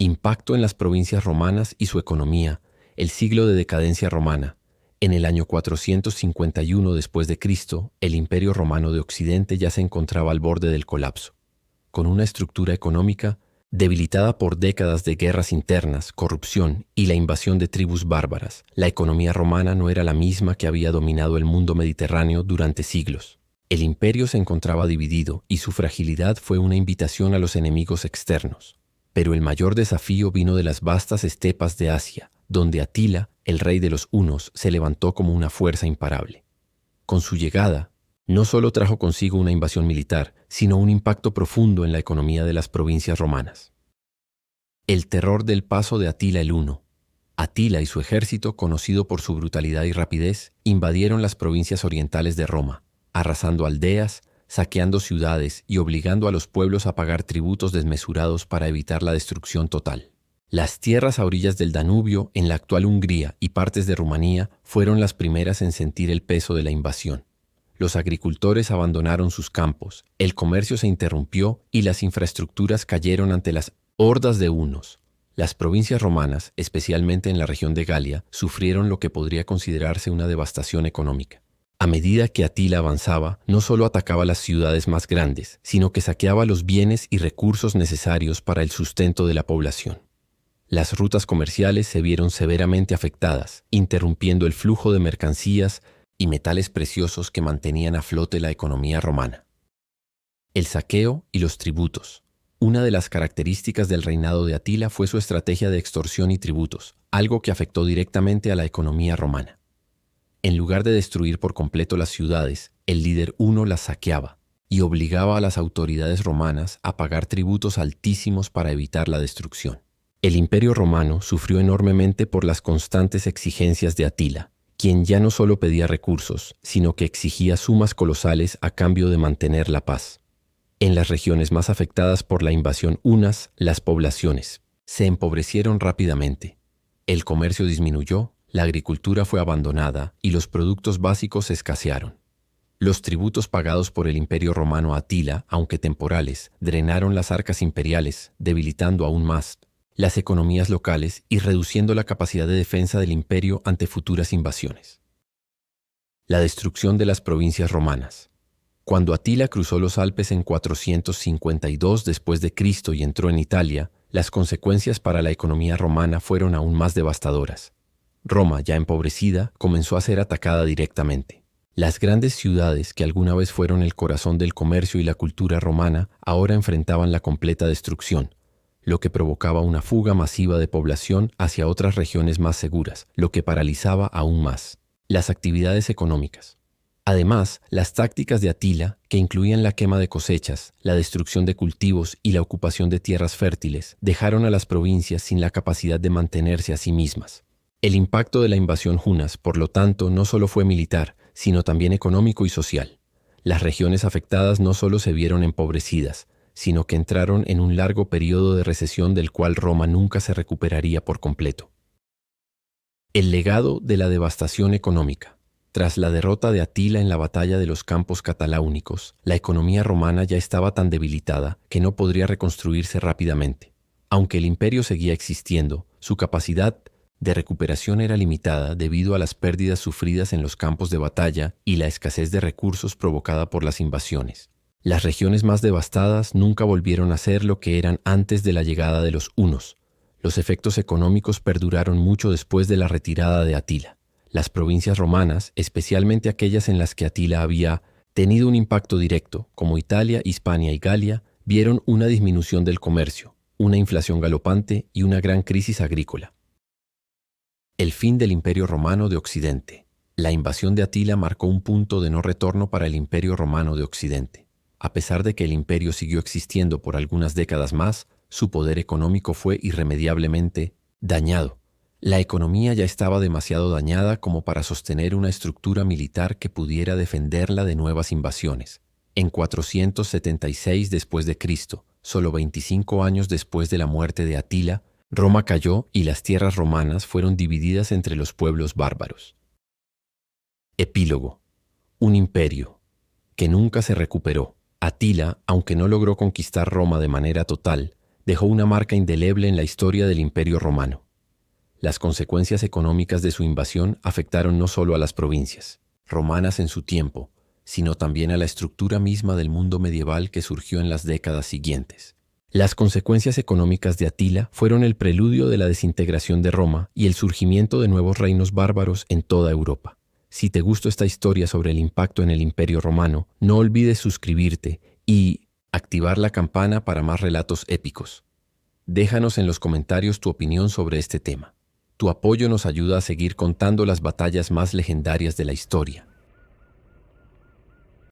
Impacto en las provincias romanas y su economía. El siglo de decadencia romana. En el año 451 después de Cristo, el Imperio Romano de Occidente ya se encontraba al borde del colapso. Con una estructura económica debilitada por décadas de guerras internas, corrupción y la invasión de tribus bárbaras, la economía romana no era la misma que había dominado el mundo mediterráneo durante siglos. El imperio se encontraba dividido y su fragilidad fue una invitación a los enemigos externos. Pero el mayor desafío vino de las vastas estepas de Asia, donde Atila, el rey de los hunos, se levantó como una fuerza imparable. Con su llegada, no solo trajo consigo una invasión militar, sino un impacto profundo en la economía de las provincias romanas. El terror del paso de Atila el Huno. Atila y su ejército, conocido por su brutalidad y rapidez, invadieron las provincias orientales de Roma, arrasando aldeas, saqueando ciudades y obligando a los pueblos a pagar tributos desmesurados para evitar la destrucción total. Las tierras a orillas del Danubio, en la actual Hungría y partes de Rumanía, fueron las primeras en sentir el peso de la invasión. Los agricultores abandonaron sus campos, el comercio se interrumpió y las infraestructuras cayeron ante las hordas de hunos. Las provincias romanas, especialmente en la región de Galia, sufrieron lo que podría considerarse una devastación económica. A medida que Atila avanzaba, no solo atacaba las ciudades más grandes, sino que saqueaba los bienes y recursos necesarios para el sustento de la población. Las rutas comerciales se vieron severamente afectadas, interrumpiendo el flujo de mercancías y metales preciosos que mantenían a flote la economía romana. El saqueo y los tributos. Una de las características del reinado de Atila fue su estrategia de extorsión y tributos, algo que afectó directamente a la economía romana. En lugar de destruir por completo las ciudades, el líder huno las saqueaba y obligaba a las autoridades romanas a pagar tributos altísimos para evitar la destrucción. El Imperio Romano sufrió enormemente por las constantes exigencias de Atila, quien ya no solo pedía recursos, sino que exigía sumas colosales a cambio de mantener la paz. En las regiones más afectadas por la invasión hunas, las poblaciones se empobrecieron rápidamente. El comercio disminuyó, la agricultura fue abandonada y los productos básicos escasearon. Los tributos pagados por el Imperio Romano a Atila, aunque temporales, drenaron las arcas imperiales, debilitando aún más las economías locales y reduciendo la capacidad de defensa del imperio ante futuras invasiones. La destrucción de las provincias romanas. Cuando Atila cruzó los Alpes en 452 después de Cristo y entró en Italia, las consecuencias para la economía romana fueron aún más devastadoras. Roma, ya empobrecida, comenzó a ser atacada directamente. Las grandes ciudades que alguna vez fueron el corazón del comercio y la cultura romana ahora enfrentaban la completa destrucción, lo que provocaba una fuga masiva de población hacia otras regiones más seguras, lo que paralizaba aún más las actividades económicas. Además, las tácticas de Atila, que incluían la quema de cosechas, la destrucción de cultivos y la ocupación de tierras fértiles, dejaron a las provincias sin la capacidad de mantenerse a sí mismas. El impacto de la invasión hunas, por lo tanto, no solo fue militar, sino también económico y social. Las regiones afectadas no solo se vieron empobrecidas, sino que entraron en un largo periodo de recesión del cual Roma nunca se recuperaría por completo. El legado de la devastación económica. Tras la derrota de Atila en la batalla de los Campos Cataláunicos, la economía romana ya estaba tan debilitada que no podría reconstruirse rápidamente. Aunque el imperio seguía existiendo, su capacidad de recuperación era limitada debido a las pérdidas sufridas en los campos de batalla y la escasez de recursos provocada por las invasiones. Las regiones más devastadas nunca volvieron a ser lo que eran antes de la llegada de los hunos. Los efectos económicos perduraron mucho después de la retirada de Atila. Las provincias romanas, especialmente aquellas en las que Atila había tenido un impacto directo, como Italia, Hispania y Galia, vieron una disminución del comercio, una inflación galopante y una gran crisis agrícola. El fin del Imperio Romano de Occidente. La invasión de Atila marcó un punto de no retorno para el Imperio Romano de Occidente. A pesar de que el imperio siguió existiendo por algunas décadas más, su poder económico fue irremediablemente dañado. La economía ya estaba demasiado dañada como para sostener una estructura militar que pudiera defenderla de nuevas invasiones. En 476 después de Cristo, solo 25 años después de la muerte de Atila, Roma cayó y las tierras romanas fueron divididas entre los pueblos bárbaros. Epílogo. Un imperio que nunca se recuperó. Atila, aunque no logró conquistar Roma de manera total, dejó una marca indeleble en la historia del Imperio Romano. Las consecuencias económicas de su invasión afectaron no solo a las provincias romanas en su tiempo, sino también a la estructura misma del mundo medieval que surgió en las décadas siguientes. Las consecuencias económicas de Atila fueron el preludio de la desintegración de Roma y el surgimiento de nuevos reinos bárbaros en toda Europa. Si te gustó esta historia sobre el impacto en el Imperio Romano, no olvides suscribirte y activar la campana para más relatos épicos. Déjanos en los comentarios tu opinión sobre este tema. Tu apoyo nos ayuda a seguir contando las batallas más legendarias de la historia.